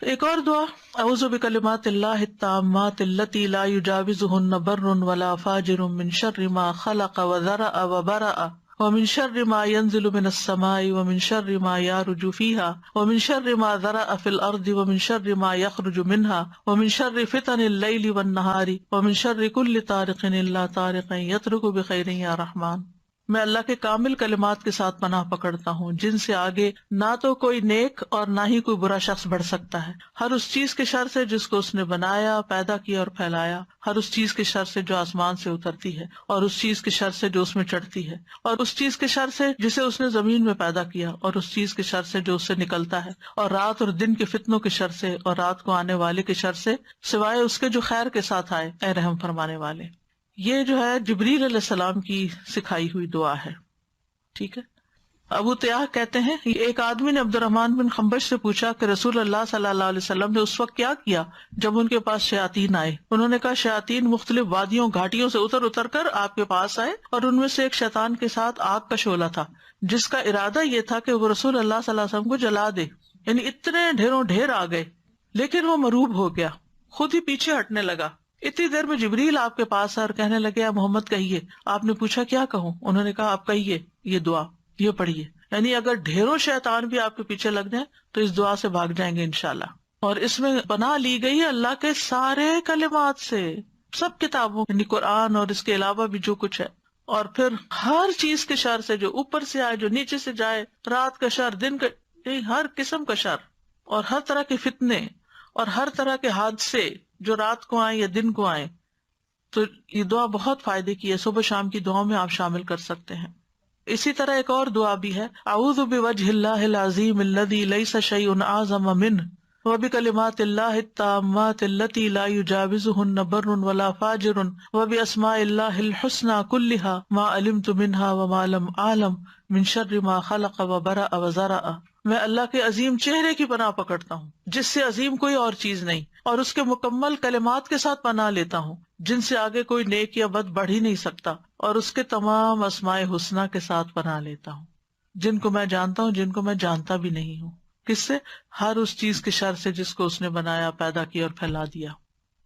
ایک اور دعا، اعوذ بکلمات اللہ التامات اللتی لا یجاوزہن بر ولا فاجر من شر ما خلق وذرأ وبرأ ومن شر ما ينزل من السماء ومن شر ما يعرج فيها ومن شر ما ذرأ في الأرض ومن شر ما يخرج منها ومن شر فتن الليل والنهار ومن شر كل طارق إلا طارق يطرق بخير يا رحمن۔ میں اللہ کے کامل کلمات کے ساتھ پناہ پکڑتا ہوں جن سے آگے نہ تو کوئی نیک اور نہ ہی کوئی برا شخص بڑھ سکتا ہے، ہر اس چیز کے شر سے جس کو اس نے بنایا، پیدا کیا اور پھیلایا، ہر اس چیز کے شر سے جو آسمان سے اترتی ہے، اور اس چیز کے شر سے جو اس میں چڑھتی ہے، اور اس چیز کے شر سے جسے اس نے زمین میں پیدا کیا، اور اس چیز کے شر سے جو اس سے نکلتا ہے، اور رات اور دن کے فتنوں کے شر سے، اور رات کو آنے والے کے شر سے، سوائے اس کے جو خیر کے ساتھ آئے، اے رحم فرمانے والے۔ یہ جو ہے جبریل علیہ السلام کی سکھائی ہوئی دعا ہے، ٹھیک ہے۔ ابو تیاح کہتے ہیں ایک آدمی نے عبد الرحمن بن خنبش سے پوچھا کہ رسول اللہ صلی اللہ علیہ وسلم نے اس وقت کیا کیا جب ان کے پاس شیاطین آئے؟ انہوں نے کہا شیاطین مختلف وادیوں گھاٹیوں سے اتر کر آپ کے پاس آئے، اور ان میں سے ایک شیطان کے ساتھ آگ کا شعلہ تھا جس کا ارادہ یہ تھا کہ وہ رسول اللہ صلی اللہ علیہ وسلم کو جلا دے، یعنی اتنے ڈھیروں ڈھیر آ گئے، لیکن وہ مروب ہو گیا، خود ہی پیچھے ہٹنے لگا۔ اتنی دیر میں جبریل آپ کے پاس آئے اور کہنے لگے اے محمد کہیے۔ آپ نے پوچھا کیا کہوں؟ انہوں نے کہا آپ کہیے یہ دعا، یہ پڑھیے، یعنی اگر ڈھیروں شیطان بھی آپ کے پیچھے لگ جائیں تو اس دعا سے بھاگ جائیں گے انشاءاللہ۔ اور اس میں پناہ لی گئی ہے اللہ کے سارے کلمات سے، سب کتابوں یعنی قرآن اور اس کے علاوہ بھی جو کچھ ہے، اور پھر ہر چیز کے شر سے، جو اوپر سے آئے جو نیچے سے جائے، رات کا شر، دن کا، ہر قسم کا شر، اور ہر طرح کے فتنے اور ہر طرح کے حادثے جو رات کو آئیں یا دن کو آئیں۔ تو یہ دعا بہت فائدے کی ہے، صبح شام کی دعاؤں میں آپ شامل کر سکتے ہیں۔ اسی طرح ایک اور دعا بھی ہے، اعوذ بوجہ اللہ العظیم الذی لیس شیء اعظم منہ وبکلمات اللہ التامات اللتی لا یجاوزہن بر ولا فاجر وباسماء اللہ الحسنی کلہا ما علمت منہا وما لم اعلم من شر ما خلق وبرأ وذرأ۔ میں اللہ کے عظیم چہرے کی پناہ پکڑتا ہوں جس سے عظیم کوئی اور چیز نہیں، اور اس کے مکمل کلمات کے ساتھ پناہ لیتا ہوں جن سے آگے کوئی نیک یا بد بڑھ ہی نہیں سکتا، اور اس کے تمام اسماء حسنی کے ساتھ پناہ لیتا ہوں جن کو میں جانتا ہوں، جن کو میں جانتا بھی نہیں ہوں۔ کس سے؟ ہر اس چیز کے شر سے جس کو اس نے بنایا، پیدا کیا اور پھیلا دیا۔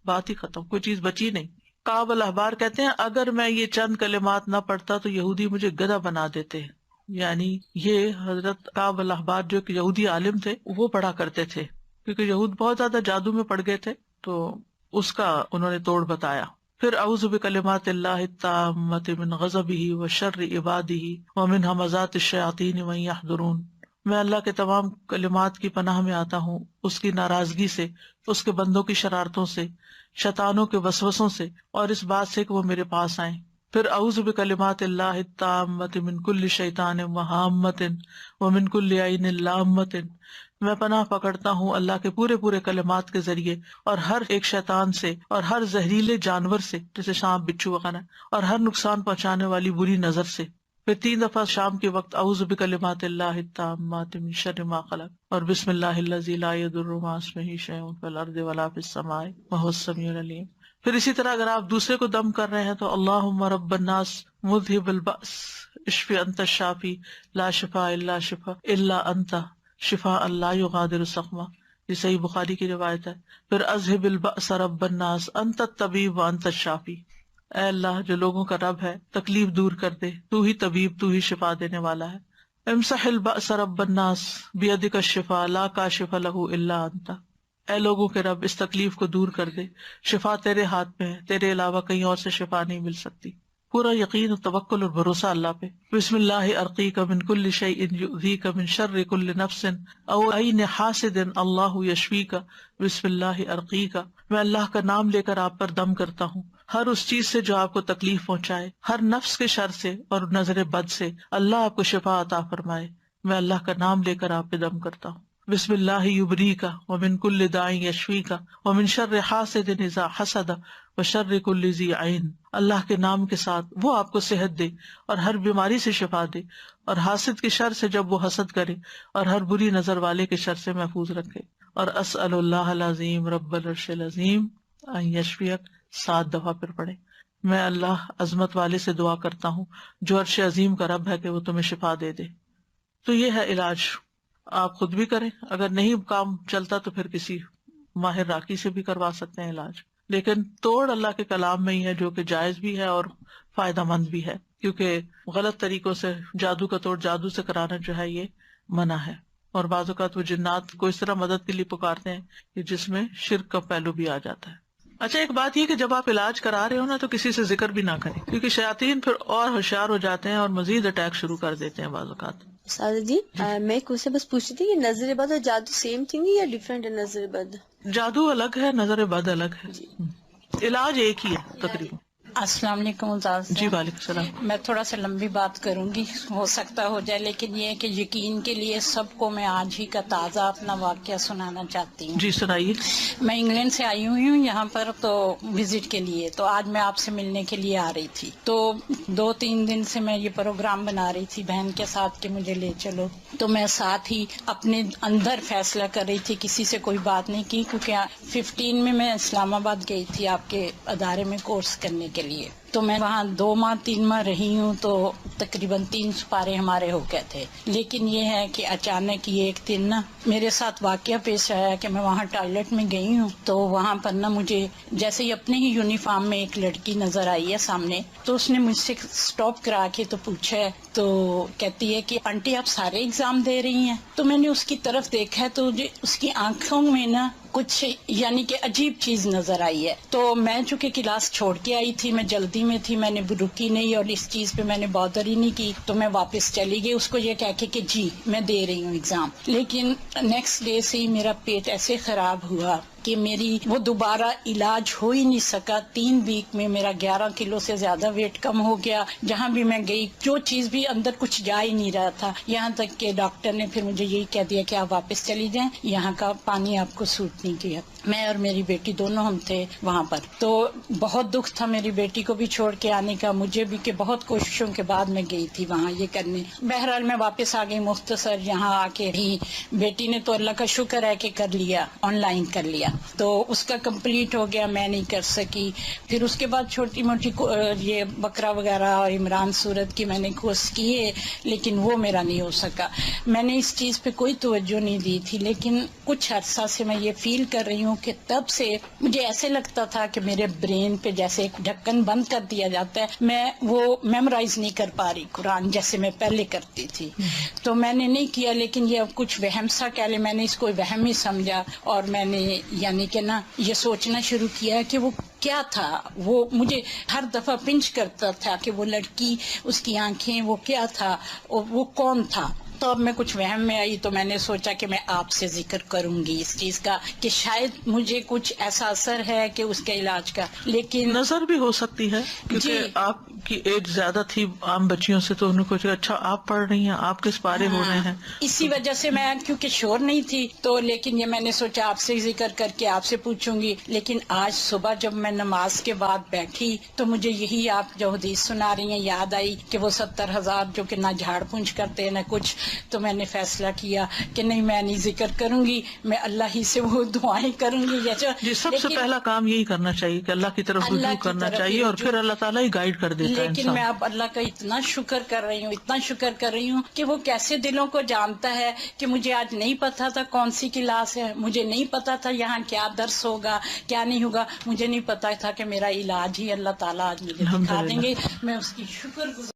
بات ہی ختم، کوئی چیز بچی نہیں۔ کعب الاحبار کہتے ہیں اگر میں یہ چند کلمات نہ پڑھتا تو یہودی مجھے گدھا بنا دیتے، یعنی یہ حضرت کعب الاحبار جو ایک یہودی عالم تھے وہ پڑھا کرتے تھے، کیونکہ یہود بہت زیادہ جادو میں پڑ گئے تھے، تو اس کا انہوں نے توڑ بتایا۔ پھر اعوذ بکلمات اللہ التامات من غضبہ وشر عبادہ ومن ھمزات الشیاطین وان یحضرون۔ میں اللہ کے تمام کلمات کی پناہ میں آتا ہوں اس کی ناراضگی سے، اس کے بندوں کی شرارتوں سے، شیطانوں کے وسوسوں سے، اور اس بات سے کہ وہ میرے پاس آئیں۔ پھر اعوذ بکلمات اللہ التامات من کل شیطان وہامۃ ومن کل عین لامۃ۔ میں پناہ پکڑتا ہوں اللہ کے پورے کلمات کے ذریعے اور ہر ایک شیطان سے اور ہر زہریلے جانور سے، جیسے سانپ، بچھو وغیرہ، اور ہر نقصان پہنچانے والی بری نظر سے۔ پھر 3 دفعہ شام کے وقت اعوذ بکلمات اللہ التامات من شر ما خلق، اور بسم اللہ الذی لا یضر مع اسمہ شیء فی الارض ولا فی السماء وہو السمیع العلیم۔ پھر اسی طرح اگر آپ دوسرے کو دم کر رہے ہیں تو اللہم رب الناس مذہب البأس اشف انت الشافی لا شفاء الا شفاء الا انت شفاء لا یغادر سقما، یہ صحیح بخاری کی روایت ہے۔ پھر اذہب البأس رب الناس انت الطبیب وانت الشافی، اے اللہ جو لوگوں کا رب ہے تکلیف دور کر دے، تو ہی طبیب، تو ہی شفا دینے والا ہے۔ امسح البأس رب الناس بیدک الشفاء لا کاشف لہ الا انت، اے لوگوں کے رب اس تکلیف کو دور کر دے، شفا تیرے ہاتھ میں ہے، تیرے علاوہ کہیں اور سے شفا نہیں مل سکتی۔ پورا یقین و توکل اور بھروسہ اللہ پہ۔ بسم اللہ ارقیک من کل شیء یؤذیک من شر کل نفس او عین حاسد اللہ یشفیک بسم اللہ ارقیک۔ میں اللہ کا نام لے کر آپ پر دم کرتا ہوں ہر اس چیز سے جو آپ کو تکلیف پہنچائے، ہر نفس کے شر سے اور نظر بد سے، اللہ آپ کو شفا عطا فرمائے۔ میں اللہ کا نام لے کر آپ پہ دم کرتا ہوں۔ بسم اللہ یبریک ومن کل داء یشفیک ومن شر حاسد اذا حسد وشر کل ذی عین۔ اللہ کے نام کے ساتھ وہ آپ کو صحت دے اور ہر بیماری سے شفا دے، اور حاسد کے شر سے جب وہ حسد کرے، اور ہر بری نظر والے کے شر سے محفوظ رکھے۔ اور اسأل اللہ العظیم رب العرش العظیم ان یشفیک 7 دفعہ پھر پڑھے۔ میں اللہ عظمت والے سے دعا کرتا ہوں جو عرش عظیم کا رب ہے کہ وہ تمہیں شفا دے دے۔ تو یہ ہے علاج۔ آپ خود بھی کریں، اگر نہیں کام چلتا تو پھر کسی ماہر راقی سے بھی کروا سکتے ہیں علاج، لیکن توڑ اللہ کے کلام میں ہی ہے جو کہ جائز بھی ہے اور فائدہ مند بھی ہے، کیونکہ غلط طریقوں سے جادو کا توڑ جادو سے کرانا جو ہے یہ منع ہے، اور بعض اوقات وہ جنات کو اس طرح مدد کے لیے پکارتے ہیں کہ جس میں شرک کا پہلو بھی آ جاتا ہے۔ اچھا، ایک بات یہ کہ جب آپ علاج کرا رہے ہو نا تو کسی سے ذکر بھی نہ کریں، کیونکہ شیاطین پھر اور ہوشیار ہو جاتے ہیں اور مزید اٹیک شروع کر دیتے ہیں بعض اوقات۔ سادہ جی میں ایک کوشچن بس پوچھ رہی تھی کہ نظر بد اور جادو سیم تھنگ ہے یا ڈفرینٹ ہے؟ نظر بد جادو الگ ہے، نظر بد الگ ہے، علاج ایک ہی ہے تقریباً۔ السلام علیکم استاذ جی وعلیکم السلام۔ میں تھوڑا سا لمبی بات کروں گی، ہو سکتا ہو جائے، لیکن یہ ہے کہ یقین کے لیے سب کو میں آج ہی کا تازہ اپنا واقعہ سنانا چاہتی ہوں۔ جی سنائیے۔ میں انگلینڈ سے آئی ہوئی ہوں یہاں پر تو وزٹ کے لیے، تو آج میں آپ سے ملنے کے لیے آ رہی تھی، تو 2-3 دن سے میں یہ پروگرام بنا رہی تھی بہن کے ساتھ کہ مجھے لے چلو، تو میں ساتھ ہی اپنے اندر فیصلہ کر رہی تھی، کسی سے کوئی بات نہیں کی، کیونکہ 15 میں اسلام آباد گئی تھی آپ کے ادارے میں کورس کرنے کے لیے، تو میں وہاں 2-3 ماہ رہی ہوں، تو تقریباً 3 سپارے ہمارے ہو گئے تھے، لیکن یہ ہے کہ اچانک یہ ایک دن نا میرے ساتھ واقعہ پیش آیا کہ میں وہاں ٹوائلٹ میں گئی ہوں، تو وہاں پر نا مجھے جیسے ہی اپنے ہی یونیفارم میں ایک لڑکی نظر آئی ہے سامنے، تو اس نے مجھ سے سٹاپ کرا کے تو پوچھا ہے، تو کہتی ہے کہ آنٹی آپ سارے ایگزام دے رہی ہیں؟ تو میں نے اس کی طرف دیکھا ہے تو اس کی آنکھوں میں نا کچھ یعنی کہ عجیب چیز نظر آئی ہے، تو میں چونکہ کلاس چھوڑ کے آئی تھی، میں جلدی میں تھی، میں نے رکی نہیں اور اس چیز پہ میں نے بادر ہی نہیں کی، تو میں واپس چلی گئی اس کو یہ کہہ کے کہ جی میں دے رہی ہوں ایگزام، لیکن نیکسٹ ڈے سے ہی میرا پیٹ ایسے خراب ہوا کہ میری وہ دوبارہ علاج ہو ہی نہیں سکا۔ 3 ویک میں میرا 11 کلو سے زیادہ ویٹ کم ہو گیا، جہاں بھی میں گئی جو چیز بھی اندر کچھ جا ہی نہیں رہا تھا، یہاں تک کہ ڈاکٹر نے پھر مجھے یہی کہہ دیا کہ آپ واپس چلی جائیں، یہاں کا پانی آپ کو سوٹ نہیں کیا۔ میں اور میری بیٹی دونوں ہم تھے وہاں پر، تو بہت دکھ تھا میری بیٹی کو بھی چھوڑ کے آنے کا، مجھے بھی، کہ بہت کوششوں کے بعد میں گئی تھی وہاں یہ کرنے۔ بہرحال میں واپس آ گئی، مختصر یہاں آ کے ہی بیٹی نے تو اللہ کا شکر ہے کہ کر لیا، آن لائن کر لیا، تو اس کا کمپلیٹ ہو گیا، میں نہیں کر سکی۔ پھر اس کے بعد چھوٹی موٹی یہ بکرا وغیرہ اور عمران سورت کی میں نے کورس کیے، لیکن وہ میرا نہیں ہو سکا۔ میں نے اس چیز پہ کوئی توجہ نہیں دی تھی، لیکن کچھ عرصہ سے میں یہ فیل کر رہی ہوں کہ تب سے مجھے ایسے لگتا تھا کہ میرے برین پہ جیسے ایک ڈھکن بند کر دیا جاتا ہے، میں وہ میمورائز نہیں کر پا رہی قرآن جیسے میں پہلے کرتی تھی، تو میں نے نہیں کیا، لیکن یہ اب کچھ وہم سا کہہ لیں، میں نے اس کو وہم ہی سمجھا، اور میں نے یعنی کہ نا یہ سوچنا شروع کیا کہ وہ کیا تھا، وہ مجھے ہر دفعہ پنچ کرتا تھا کہ وہ لڑکی، اس کی آنکھیں، وہ کیا تھا، وہ کون تھا۔ تو اب میں کچھ وہم میں آئی تو میں نے سوچا کہ میں آپ سے ذکر کروں گی اس چیز کا کہ شاید مجھے کچھ ایسا اثر ہے کہ اس کے علاج کا، لیکن نظر بھی ہو سکتی ہے کیونکہ آپ کی ایج زیادہ تھی عام بچیوں سے، تو انہوں کو اچھا آپ پڑھ رہی ہیں، آپ کس پارے ہو رہے ہیں، اسی وجہ سے میں کیونکہ شور نہیں تھی تو، لیکن یہ میں نے سوچا آپ سے ذکر کر کے آپ سے پوچھوں گی۔ لیکن آج صبح جب میں نماز کے بعد بیٹھی تو مجھے یہی آپ جو حدیث سنا رہی ہیں یاد آئی کہ وہ 70,000 جو کہ نہ جھاڑ پونچھ کرتے نہ کچھ، تو میں نے فیصلہ کیا کہ نہیں میں نہیں ذکر کروں گی، میں اللہ ہی سے وہ دعائیں کروں گی۔ جی سب سے پہلا کام یہی کرنا چاہیے کہ اللہ کی طرف رجوع کرنا چاہیے، اور پھر اللہ تعالیٰ ہی گائیڈ کر دیتا ہے لیکن میں اب اللہ کا اتنا شکر کر رہی ہوں، اتنا شکر کر رہی ہوں کہ وہ کیسے دلوں کو جانتا ہے کہ مجھے آج نہیں پتا تھا کون سی کلاس ہے، مجھے نہیں پتا تھا یہاں کیا درس ہوگا کیا نہیں ہوگا، مجھے نہیں پتا تھا کہ میرا علاج ہی اللہ تعالیٰ آج مجھے دکھا دیں گے۔ میں اس کی شکر گزار